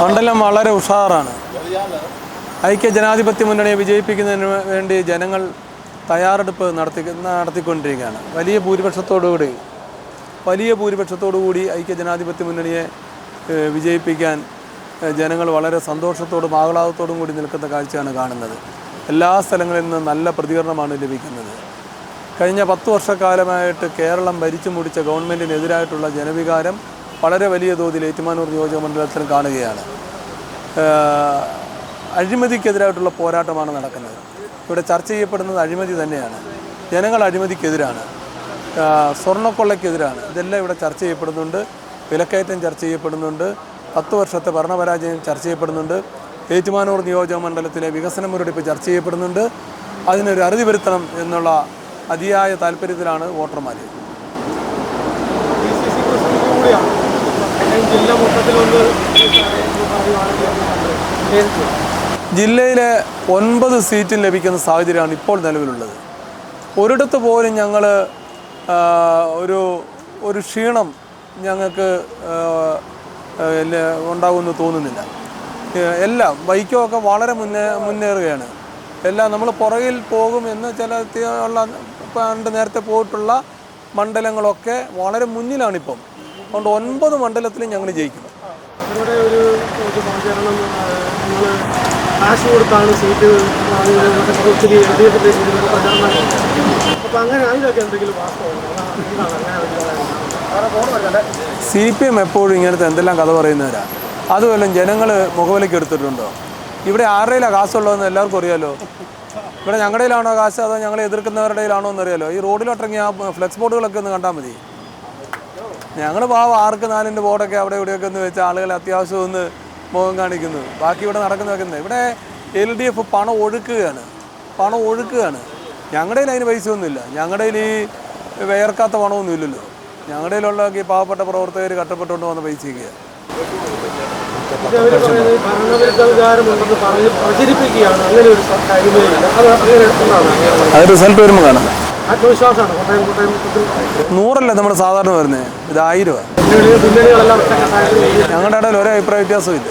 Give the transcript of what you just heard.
മണ്ഡലം വളരെ ഉഷാറാണ്. ഐക്യ ജനാധിപത്യ മുന്നണിയെ വിജയിപ്പിക്കുന്നതിന് വേണ്ടി ജനങ്ങൾ തയ്യാറെടുപ്പ് നടത്തിക്കൊണ്ടിരിക്കുകയാണ്. വലിയ ഭൂരിപക്ഷത്തോടുകൂടി ഐക്യ ജനാധിപത്യ മുന്നണിയെ വിജയിപ്പിക്കാൻ ജനങ്ങൾ വളരെ സന്തോഷത്തോടും ആഹ്ലാദത്തോടും കൂടി നിൽക്കുന്ന കാഴ്ചയാണ് കാണുന്നത്. എല്ലാ സ്ഥലങ്ങളിൽ നിന്നും നല്ല പ്രതികരണമാണ് ലഭിക്കുന്നത്. കഴിഞ്ഞ 10 വർഷക്കാലമായിട്ട് കേരളം ഭരിച്ചു മുടിച്ച ഗവൺമെൻറ്റിനെതിരായിട്ടുള്ള ജനവികാരം വളരെ വലിയ തോതിൽ ഏറ്റുമാനൂർ നിയോജക മണ്ഡലത്തിൽ കാണുകയാണ്. അഴിമതിക്കെതിരായിട്ടുള്ള പോരാട്ടമാണ് നടക്കുന്നത്. ഇവിടെ ചർച്ച ചെയ്യപ്പെടുന്നത് അഴിമതി തന്നെയാണ്. ജനങ്ങൾ അഴിമതിക്കെതിരാണ്, സ്വർണ്ണക്കൊള്ളയ്ക്കെതിരാണ്. ഇതെല്ലാം ഇവിടെ ചർച്ച ചെയ്യപ്പെടുന്നുണ്ട്. വിലക്കയറ്റം ചർച്ച ചെയ്യപ്പെടുന്നുണ്ട്. 10 വർഷത്തെ ഭരണപരാജയം ചർച്ച ചെയ്യപ്പെടുന്നുണ്ട്. ഏറ്റുമാനൂർ നിയോജക മണ്ഡലത്തിലെ വികസന മുരടിപ്പ് ചർച്ച ചെയ്യപ്പെടുന്നുണ്ട്. അതിനൊരു അറുതി വരുത്തണം എന്നുള്ള അതിയായ താല്പര്യത്തിലാണ് വോട്ടർമാർ. ജില്ലയിലെ 9 സീറ്റും ലഭിക്കുന്ന സാഹചര്യമാണ് ഇപ്പോൾ നിലവിലുള്ളത്. ഒരിടത്ത് പോലും ഞങ്ങൾ ഒരു ക്ഷീണം ഞങ്ങൾക്ക് ഉണ്ടാകുമെന്ന് തോന്നുന്നില്ല. എല്ലാം വൈക്കമൊക്കെ വളരെ മുന്നേറുകയാണ്. എല്ലാം നമ്മൾ പുറകിൽ പോകും എന്ന് പണ്ട് നേരത്തെ പോയിട്ടുള്ള മണ്ഡലങ്ങളൊക്കെ വളരെ മുന്നിലാണിപ്പം. അതുകൊണ്ട് 9 മണ്ഡലത്തിലും ഞങ്ങൾ ജയിക്കും. അവരുടെ ഒരു കാശ് കൊടുത്താണ് സീറ്റ് ഒത്തിരി അപ്പം അങ്ങനെ അതിലൊക്കെ എന്തെങ്കിലും CPM എപ്പോഴും ഇങ്ങനത്തെ എന്തെല്ലാം കഥ പറയുന്നവരാണ്. അതുമല്ല ജനങ്ങൾ മുഖവിലേക്ക് എടുത്തിട്ടുണ്ടോ? ഇവിടെ ആരുടെയിലാണ് കാശുള്ളതെന്ന് എല്ലാവർക്കും അറിയാലോ. ഇവിടെ ഞങ്ങളുടെയിലാണോ കാശ്, അതോ ഞങ്ങളെ എതിർക്കുന്നവരുടെയിലാണോ എന്നറിയാലോ. ഈ റോഡിലോട്ടിറങ്ങി ആ ഫ്ലെക്സ് ബോർഡുകളൊക്കെ ഒന്ന് കണ്ടാൽ മതി. ഞങ്ങൾ പാവം 6ക്ക് 4ൻ്റെ ബോർഡൊക്കെ അവിടെ ഇവിടെയൊക്കെ ഒന്ന് വെച്ച് ആളുകളെ അത്യാവശ്യം ഒന്ന് മുഖം കാണിക്കുന്നു. ബാക്കി ഇവിടെ നടക്കുന്നതൊക്കെ ഇവിടെ LDF പണം ഒഴുക്കുകയാണ്. ഞങ്ങളുടെ കയ്യിൽ അതിന് പൈസയൊന്നുമില്ല. ഞങ്ങളുടെ കയ്യിൽ ഈ വിയർക്കാത്ത പണമൊന്നും ഇല്ലല്ലോ. ഞങ്ങളുടെ കയ്യിലുള്ള ഈ പാവപ്പെട്ട പ്രവർത്തകർ കഷ്ടപ്പെട്ടുകൊണ്ട് വന്ന പൈസയൊക്കെയാണ്. അത് റിസൾട്ട് വരുമ്പോൾ കാണാം. 100 നമ്മൾ സാധാരണ വരുന്നത്, ഇത് 1000. ഞങ്ങളുടെ ഇടയിൽ ഒരു അഭിപ്രായ വ്യത്യാസവും ഇല്ല.